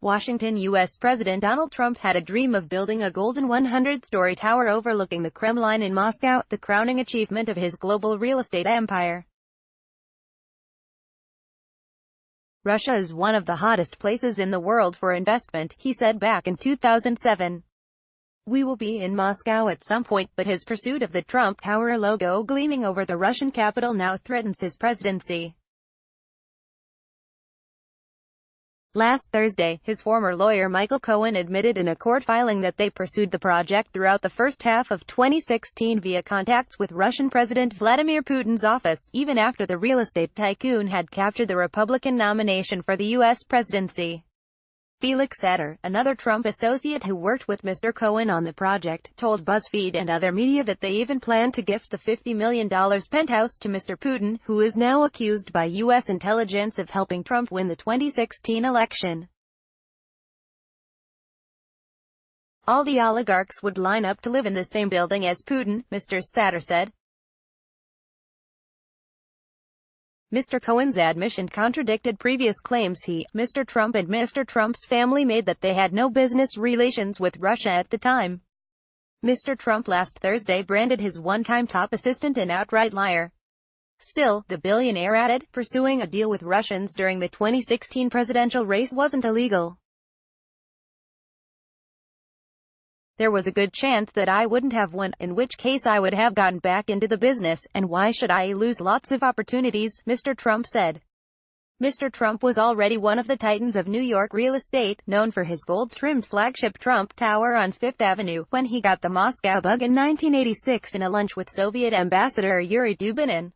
Washington. U.S. President Donald Trump had a dream of building a golden 100-story tower overlooking the Kremlin in Moscow, the crowning achievement of his global real estate empire. Russia is one of the hottest places in the world for investment, he said back in 2007. We will be in Moscow at some point, but his pursuit of the Trump Tower logo gleaming over the Russian capital now threatens his presidency. Last Thursday, his former lawyer Michael Cohen admitted in a court filing that they pursued the project throughout the first half of 2016 via contacts with Russian President Vladimir Putin's office, even after the real estate tycoon had captured the Republican nomination for the U.S. presidency. Felix Sater, another Trump associate who worked with Mr. Cohen on the project, told BuzzFeed and other media that they even planned to gift the $50 million penthouse to Mr. Putin, who is now accused by U.S. intelligence of helping Trump win the 2016 election. All the oligarchs would line up to live in the same building as Putin, Mr. Sater said. Mr. Cohen's admission contradicted previous claims Mr. Trump and Mr. Trump's family made that they had no business relations with Russia at the time. Mr. Trump last Thursday branded his one-time top assistant an outright liar. Still, the billionaire added, pursuing a deal with Russians during the 2016 presidential race wasn't illegal. There was a good chance that I wouldn't have won, in which case I would have gotten back into the business, and why should I lose lots of opportunities, Mr. Trump said. Mr. Trump was already one of the titans of New York real estate, known for his gold-trimmed flagship Trump Tower on Fifth Avenue, when he got the Moscow bug in 1986 in a lunch with Soviet Ambassador Yuri Dubinin.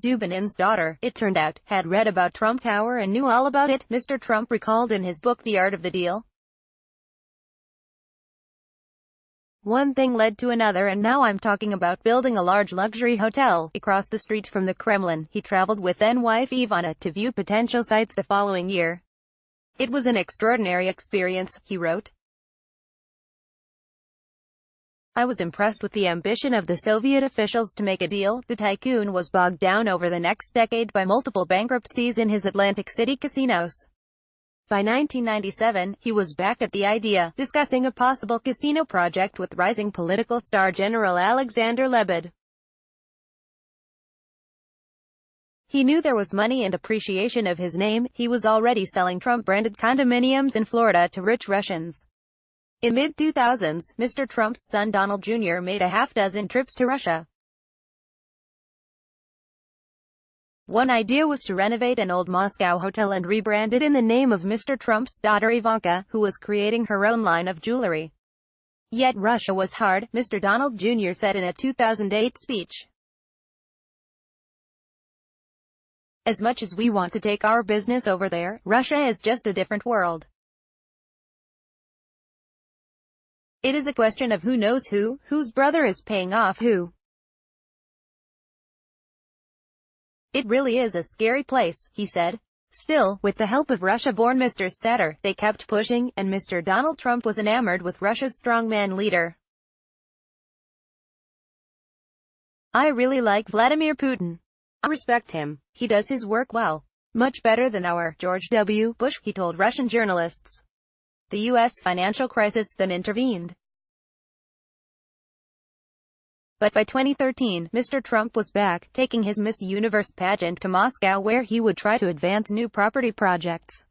Dubinin's daughter, it turned out, had read about Trump Tower and knew all about it, Mr. Trump recalled in his book The Art of the Deal. One thing led to another, and now I'm talking about building a large luxury hotel across the street from the Kremlin. He traveled with then-wife Ivana to view potential sites the following year. It was an extraordinary experience, he wrote. I was impressed with the ambition of the Soviet officials to make a deal. The tycoon was bogged down over the next decade by multiple bankruptcies in his Atlantic City casinos. By 1997, he was back at the idea, discussing a possible casino project with rising political star General Alexander Lebed. He knew there was money and appreciation of his name. He was already selling Trump-branded condominiums in Florida to rich Russians. In mid-2000s, Mr. Trump's son Donald Jr. made a half-dozen trips to Russia. One idea was to renovate an old Moscow hotel and rebrand it in the name of Mr. Trump's daughter Ivanka, who was creating her own line of jewelry. Yet Russia was hard, Mr. Donald Jr. said in a 2008 speech. As much as we want to take our business over there, Russia is just a different world. It is a question of who knows who, whose brother is paying off who. It really is a scary place, he said. Still, with the help of Russia-born Mr. Sater, they kept pushing, and Mr. Donald Trump was enamored with Russia's strongman leader. I really like Vladimir Putin. I respect him. He does his work well. Much better than our George W. Bush, he told Russian journalists. The U.S. financial crisis then intervened. But by 2013, Mr. Trump was back, taking his Miss Universe pageant to Moscow where he would try to advance new property projects.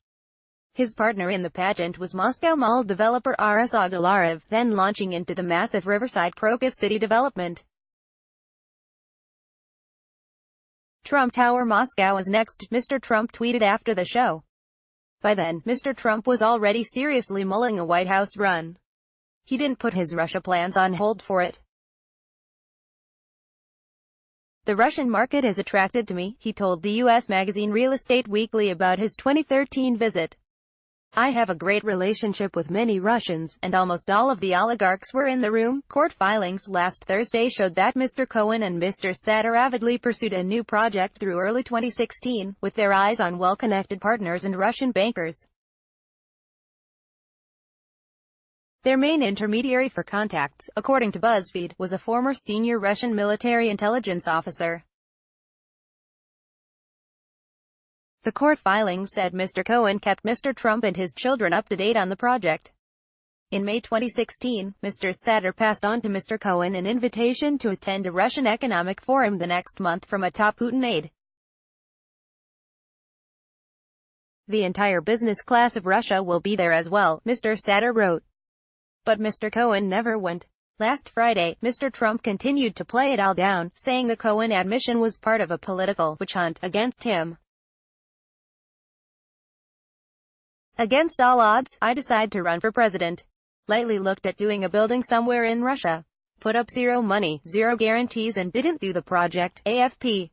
His partner in the pageant was Moscow mall developer Aras Agalarov, then launching into the massive Riverside Crocus City development. Trump Tower Moscow is next, Mr. Trump tweeted after the show. By then, Mr. Trump was already seriously mulling a White House run. He didn't put his Russia plans on hold for it. The Russian market is attracted to me, he told the U.S. magazine Real Estate Weekly about his 2013 visit. I have a great relationship with many Russians, and almost all of the oligarchs were in the room. Court filings last Thursday showed that Mr. Cohen and Mr. Sater avidly pursued a new project through early 2016, with their eyes on well-connected partners and Russian bankers. Their main intermediary for contacts, according to BuzzFeed, was a former senior Russian military intelligence officer. The court filing said Mr. Cohen kept Mr. Trump and his children up to date on the project. In May 2016, Mr. Satter passed on to Mr. Cohen an invitation to attend a Russian economic forum the next month from a top Putin aide. The entire business class of Russia will be there as well, Mr. Satter wrote. But Mr. Cohen never went. Last Friday, Mr. Trump continued to play it all down, saying the Cohen admission was part of a political witch hunt against him. Against all odds, I decide to run for president. Lightly looked at doing a building somewhere in Russia. Put up zero money, zero guarantees and didn't do the project, AFP.